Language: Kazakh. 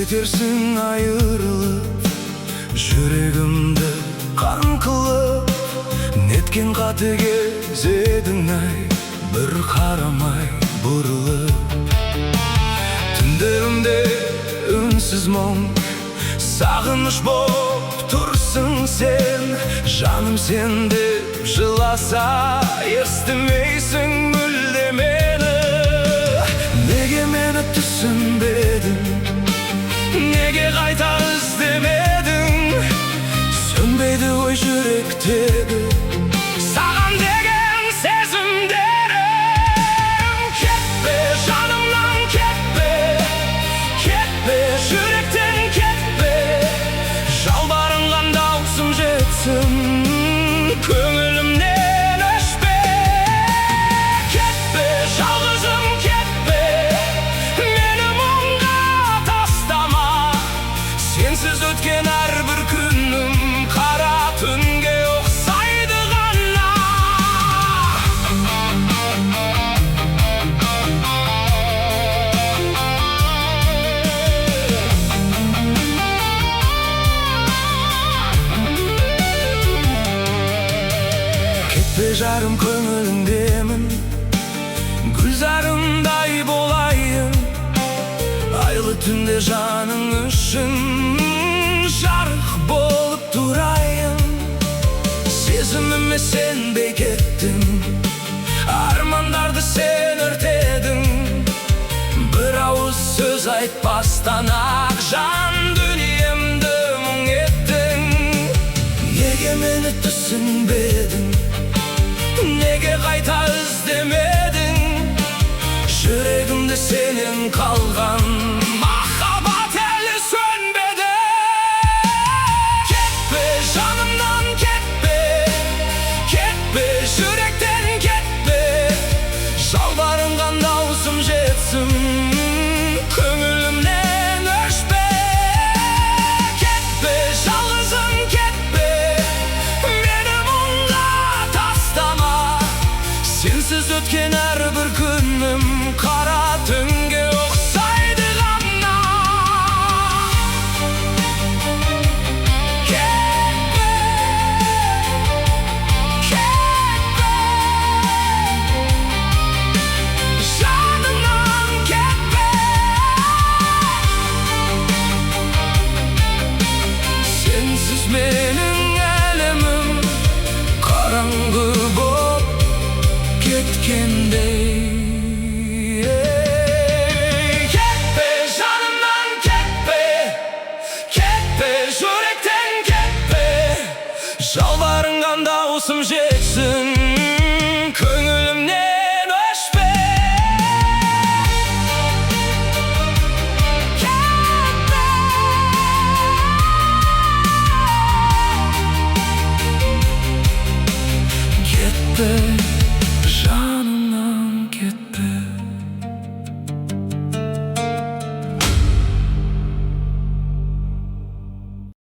Кетерсің айырылып, жүрегімді қан қылып. Неткен қатыгез едің ай, бір қарамай бұрылып. Түндерімде үнсіз мұң, сағыныш боп тұрсың сен. Жаным сен деп жыласа, естімейсің мүлде мені. Неге мені түсінбедің, неге қайта іздемедің? Сөнбейді ғой жүректегі саған деген сезімдерім. Кетпе жанымнан, кетпе, кетпе жүректен, кетпе. Жалбарынған даусым жетсін көңілімнен өшпе. Кетпе жалғызым, кетпе, мені мұңға тастама. Сенсіз өткен әрбір күнім қара түнге ұқсайды ғана. Кетпе жарым көңіліңдемін, гүлзарымдай болайын. Айлы түнде жаның үшін жарық болып тұрайын. Сезіміме сенбей кеттің, армандарды сен өртедің. Бір ауыз сөз айтпастан ақ жан дүниемді мұң еттің. Неге мені түсінбедің, неге қайта іздемедің? Жүрегімде сенен қалған махаббат әлі сөнбеді. Кетпе жанымнан, кетпе, кетпе жүректен, кетпе. Жалбарынған даусым жетсін көңілімнен өшпе. Кетпе жалғызым, кетпе, мені мұңға тастама. Сенсіз өткен әрбір күнім қара түнге ұқсайды ғана. Кетпе, кетпе, жанымнан кетпе. Сенсіз менің әлемім қараңғы боп кеткендей. Кетпе жанымнан, кетпе, кетпе жүректен, кетпе. Жалбарынған даусым жетсін